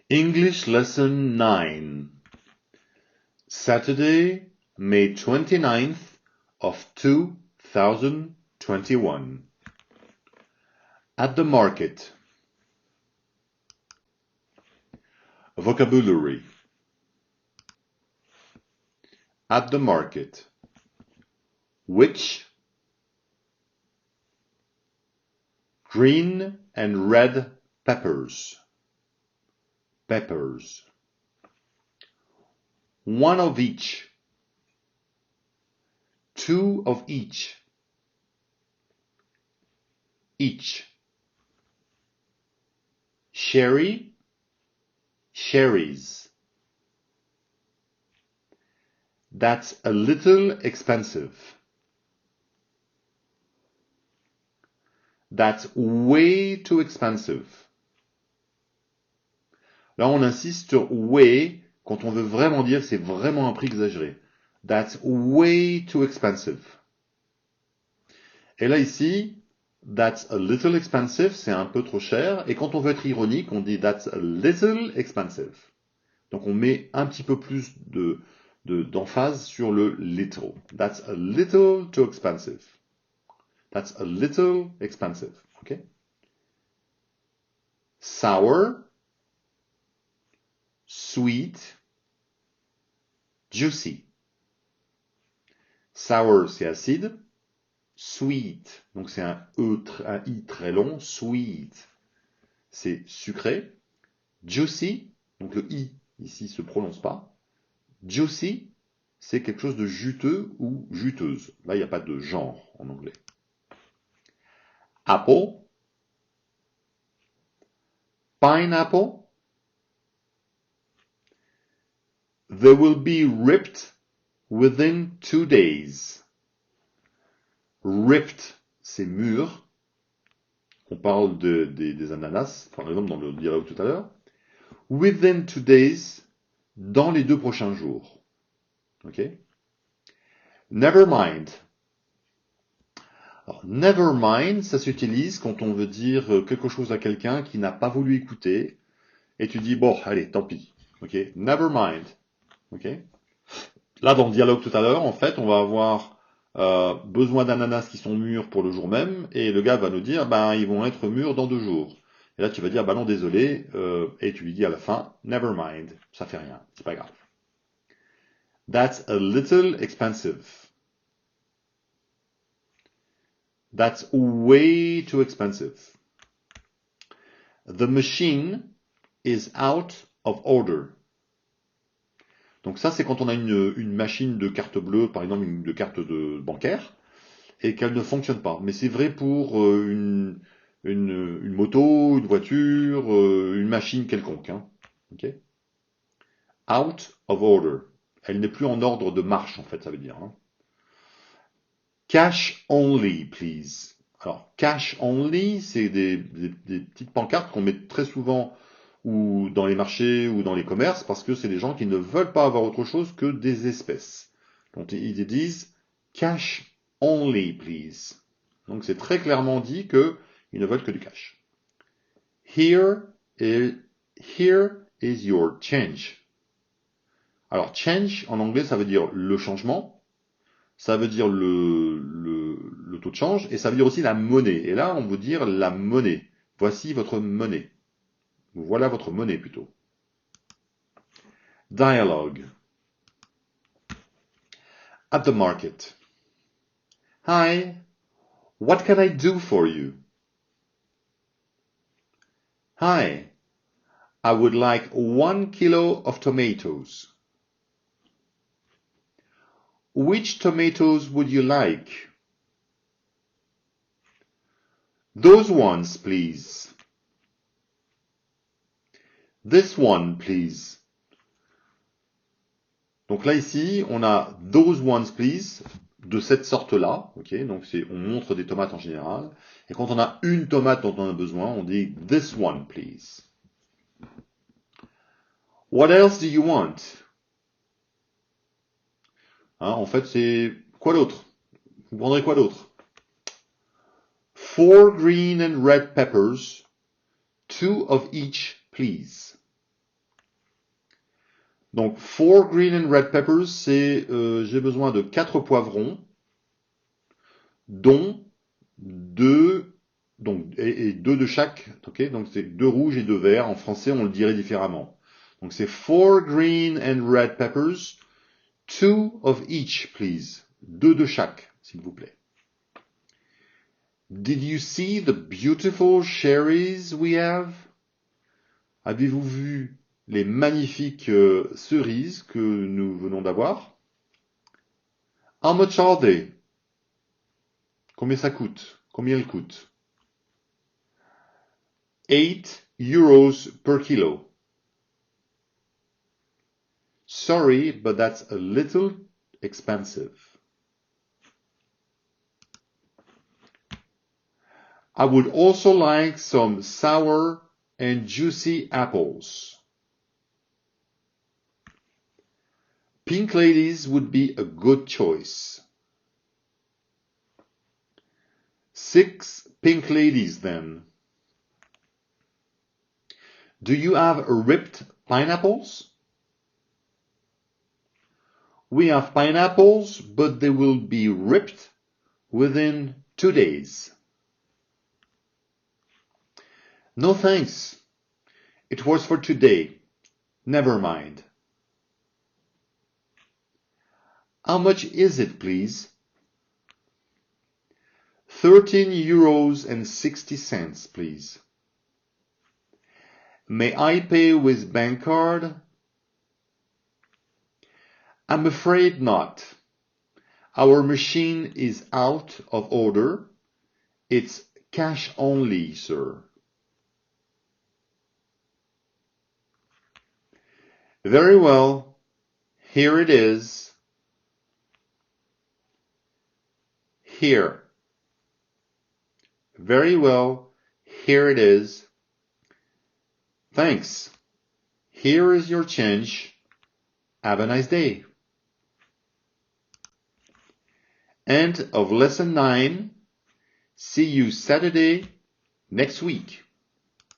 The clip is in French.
English Lesson 9. Saturday, May 29th of 2021. At the market. Vocabulary. At the market. Which? Green and red peppers. Peppers. One of each. Two of each. Each. Sherry, cherries. That's a little expensive. That's way too expensive. Là, on insiste sur way quand on veut vraiment dire que c'est vraiment un prix exagéré. That's way too expensive. Et là, ici, that's a little expensive, c'est un peu trop cher. Et quand on veut être ironique, on dit that's a little expensive. Donc, on met un petit peu plus d'emphase sur le little. That's a little too expensive. That's a little expensive. Okay? Sour, sweet, juicy. Sour, c'est acide. Sweet, donc c'est un I très long. Sweet, c'est sucré. Juicy, donc le I ici se prononce pas. Juicy, c'est quelque chose de juteux ou juteuse. Là, il n'y a pas de genre en anglais. Apple, pineapple. They will be ripped within 2 days. Ripped, c'est mûr. On parle des ananas, par exemple dans le dialogue tout à l'heure. Within 2 days, dans les 2 prochains jours. Ok? Never mind. Alors, never mind, ça s'utilise quand on veut dire quelque chose à quelqu'un qui n'a pas voulu écouter. Et tu dis, bon, allez, tant pis. Ok? Never mind. Ok? Là, dans le dialogue tout à l'heure, en fait, on va avoir besoin d'ananas qui sont mûrs pour le jour même, et le gars va nous dire, ben, ils vont être mûrs dans 2 jours. Et là, tu vas dire, ben non, désolé, et tu lui dis à la fin, never mind, ça fait rien, c'est pas grave. That's a little expensive. That's way too expensive. The machine is out of order. Donc ça, c'est quand on a une machine de carte bleue, par exemple une de carte bancaire, et qu'elle ne fonctionne pas. Mais c'est vrai pour une moto, une voiture, une machine quelconque. Hein. Okay? Out of order. Elle n'est plus en ordre de marche, en fait, ça veut dire. Hein. Cash only, please. Alors, cash only, c'est des petites pancartes qu'on met très souvent ou dans les marchés ou dans les commerces parce que c'est des gens qui ne veulent pas avoir autre chose que des espèces. Donc, ils disent cash only, please. Donc, c'est très clairement dit qu'ils ne veulent que du cash. Here is your change. Alors, change, en anglais, ça veut dire le changement. Ça veut dire le taux de change, et ça veut dire aussi la monnaie. Et là, on veut dire la monnaie. Voici votre monnaie. Voilà votre monnaie, plutôt. Dialogue. At the market. Hi, what can I do for you? Hi, I would like 1 kilo of tomatoes. Which tomatoes would you like? Those ones, please. This one, please. Donc là, ici, on a those ones, please, de cette sorte-là. Okay, donc on montre des tomates en général. Et quand on a une tomate dont on a besoin, on dit this one, please. What else do you want? Hein, en fait, c'est quoi d'autre? Vous prendrez quoi d'autre? 4 green and red peppers, 2 of each, please. Donc, 4 green and red peppers, c'est j'ai besoin de 4 poivrons, dont 2, donc, et 2 de chaque, ok? Donc, c'est 2 rouges et 2 verts. En français, on le dirait différemment. Donc, c'est 4 green and red peppers, 2 of each, please. 2 de chaque, s'il vous plaît. Did you see the beautiful cherries we have? Avez-vous vu les magnifiques cerises que nous venons d'avoir? How much are they? Combien ça coûte? Combien elles coûtent? 8 euros per kilo. Sorry, but that's a little expensive. I would also like some sour and juicy apples. Pink ladies would be a good choice. 6 pink ladies then. Do you have ripped pineapples? We have pineapples, but they will be ripped within 2 days. No thanks. It was for today. Never mind. How much is it, please? 13 euros and 60 cents, please. May I pay with bank card? I'm afraid not. Our machine is out of order. It's cash only, sir. Very well. Here it is. Here. Very well. Here it is. Thanks. Here is your change. Have a nice day. End of lesson 9. See you Saturday next week.